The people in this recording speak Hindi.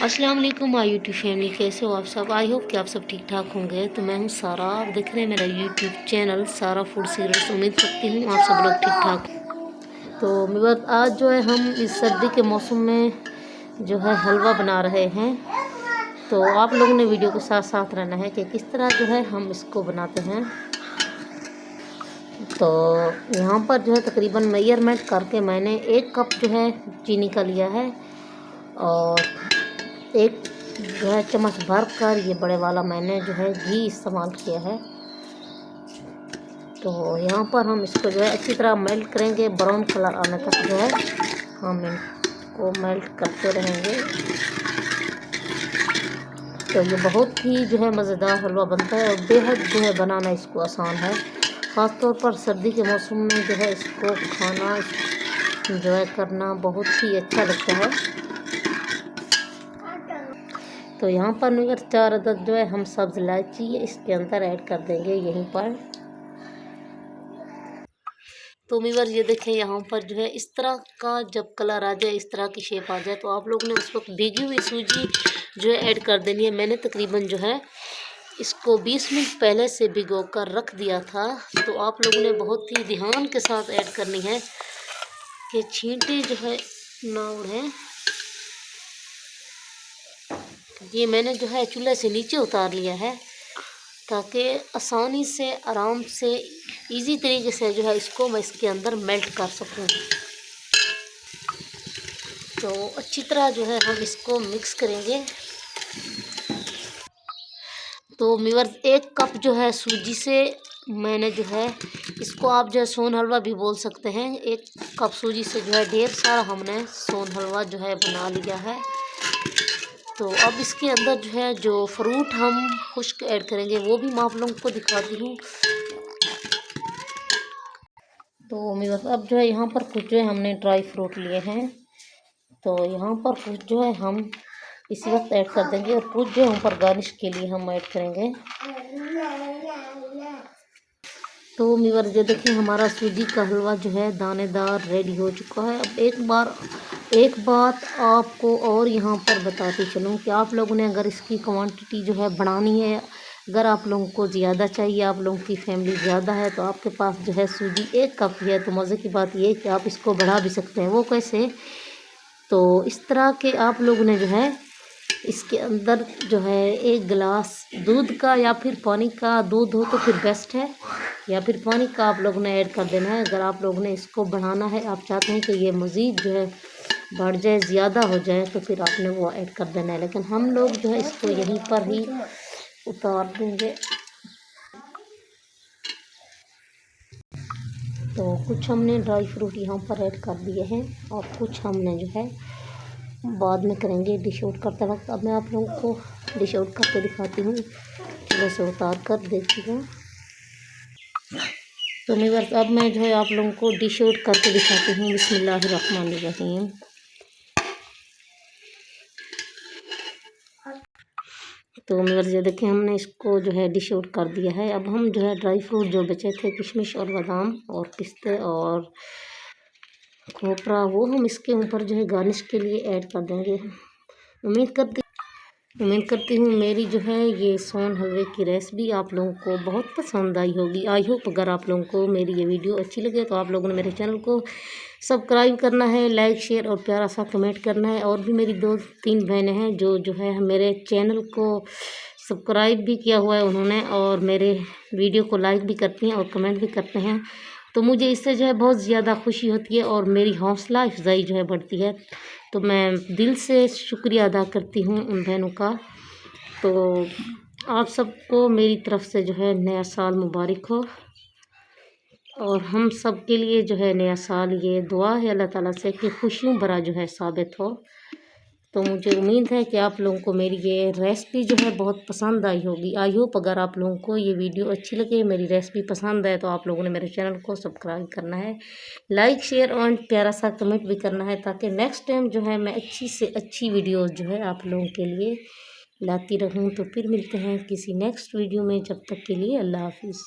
अस्सलाम वालेकुम माय यूट्यूब फैमिली, कैसे हो आप सब। आई होप कि आप सब ठीक ठाक होंगे। तो मैं हूँ सारा, आप देख रहे हैं मेरा यूट्यूब चैनल सारा फूड सीक्रेट्स। उम्मीद करती हूँ आप सब लोग ठीक ठाक। तो मेरे आज जो है हम इस सर्दी के मौसम में जो है हलवा बना रहे हैं। तो आप लोगों ने वीडियो के साथ साथ रहना है कि किस तरह जो है हम इसको बनाते हैं। तो यहाँ पर जो है तकरीबन मेजरमेंट करके मैंने 1 कप जो है चीनी का लिया है और 1 जो है चम्मच भर कर ये बड़े वाला मैंने जो है घी इस्तेमाल किया है। तो यहाँ पर हम इसको जो है अच्छी तरह मेल्ट करेंगे, ब्राउन कलर आने तक जो है हम इनको मेल्ट करते रहेंगे। तो ये बहुत ही जो है मज़ेदार हलवा बनता है और बेहद जो है बनाना इसको आसान है। ख़ास तौर पर सर्दी के मौसम में जो है इसको खाना इंजॉय करना बहुत ही अच्छा लगता है। तो यहाँ पर मगर 4 अदद जो है हम सब्ज़ इलायची इसके अंदर ऐड कर देंगे यहीं पर। तो मीवर ये देखें यहाँ पर जो है इस तरह का जब कलर आ जाए, इस तरह की शेप आ जाए, तो आप लोगों ने उस वक्त भीगी हुई सूजी जो है ऐड कर देनी है। मैंने तकरीबन जो है इसको 20 मिनट पहले से भिगो कर रख दिया था। तो आप लोगों ने बहुत ही ध्यान के साथ ऐड करनी है कि छींटे जो है ना उड़ें। ये मैंने जो है चूल्हे से नीचे उतार लिया है ताकि आसानी से, आराम से, इजी तरीके से जो है इसको मैं इसके अंदर मेल्ट कर सकूं। तो अच्छी तरह जो है हम इसको मिक्स करेंगे। तो व्यूअर्स 1 कप जो है सूजी से मैंने जो है इसको आप जो है सोन हलवा भी बोल सकते हैं। 1 कप सूजी से जो है ढेर सारा हमने सोन हलवा जो है बना लिया है। तो अब इसके अंदर जो है जो फ्रूट हम खुश्क ऐड करेंगे वो भी मैं आप लोगों को दिखाती हूँ। तो मेरे पास अब जो है यहाँ पर कुछ जो है हमने ड्राई फ्रूट लिए हैं। तो यहाँ पर कुछ जो है हम इसी वक्त ऐड कर देंगे और कुछ जो है ऊपर गार्निश के लिए हम ऐड करेंगे। तो मीवर ये देखिए हमारा सूजी का हलवा जो है दानेदार रेडी हो चुका है। अब एक बात आपको और यहाँ पर बताती चलूँ कि आप लोगों ने अगर इसकी क्वांटिटी जो है बढ़ानी है, अगर आप लोगों को ज़्यादा चाहिए, आप लोगों की फैमिली ज़्यादा है, तो आपके पास जो है सूजी 1 कप है, तो मज़े की बात ये है कि आप इसको बढ़ा भी सकते हैं। वो कैसे? तो इस तरह के आप लोगों ने जो है इसके अंदर जो है 1 गिलास दूध का या फिर पानी का, दूध हो तो फिर बेस्ट है, या फिर पानी का आप लोगों ने ऐड कर देना है। अगर आप लोगों ने इसको बढ़ाना है, आप चाहते हैं कि ये मज़ीद जो है बढ़ जाए, ज़्यादा हो जाए, तो फिर आपने वो ऐड कर देना है। लेकिन हम लोग जो है इसको यहीं पर ही उतार देंगे। तो कुछ हमने ड्राई फ्रूट यहाँ पर ऐड कर दिए हैं और कुछ हमने जो है बाद में करेंगे डिश आउट करते वक्त। अब मैं आप लोगों को डिश आउट करके दिखाती हूँ, चूल्हे से उतार कर देखिएगा। तो व्यूअर्स अब मैं जो है आप लोगों को डिश आउट करके दिखाती हूँ। बिस्मिल्लाहिर्रहमानिर्रहीम। तो व्यूअर्स ये देखें हमने इसको जो है डिश आउट कर दिया है। अब हम जो है ड्राई फ्रूट जो बचे थे, किशमिश और बादाम और पिस्ते और खोपरा, वो हम इसके ऊपर जो है गार्निश के लिए ऐड कर देंगे। उम्मीद करती हूँ मेरी जो है ये सोन हलवे की रेसिपी आप लोगों को बहुत पसंद आई होगी। आई होप अगर आप लोगों को मेरी ये वीडियो अच्छी लगे तो आप लोगों ने मेरे चैनल को सब्सक्राइब करना है, लाइक शेयर और प्यारा सा कमेंट करना है। और भी मेरी 2-3 बहनें हैं जो है मेरे चैनल को सब्सक्राइब भी किया हुआ है उन्होंने, और मेरे वीडियो को लाइक भी करती हैं और कमेंट भी करते हैं। तो मुझे इससे जो है बहुत ज़्यादा खुशी होती है और मेरी हौसला अफजाई जो है बढ़ती है। तो मैं दिल से शुक्रिया अदा करती हूँ उन बहनों का। तो आप सबको मेरी तरफ़ से जो है नया साल मुबारक हो, और हम सब के लिए जो है नया साल ये दुआ है अल्लाह ताला से कि खुशियों भरा जो है साबित हो। तो मुझे उम्मीद है कि आप लोगों को मेरी ये रेसिपी जो है बहुत पसंद आई होगी। आई होप अगर आप लोगों को ये वीडियो अच्छी लगे, मेरी रेसिपी पसंद है, तो आप लोगों ने मेरे चैनल को सब्सक्राइब करना है, लाइक शेयर और प्यारा सा कमेंट भी करना है, ताकि नेक्स्ट टाइम जो है मैं अच्छी से अच्छी वीडियोज़ जो है आप लोगों के लिए लाती रहूँ। तो फिर मिलते हैं किसी नेक्स्ट वीडियो में, जब तक के लिए अल्लाह हाफिज़।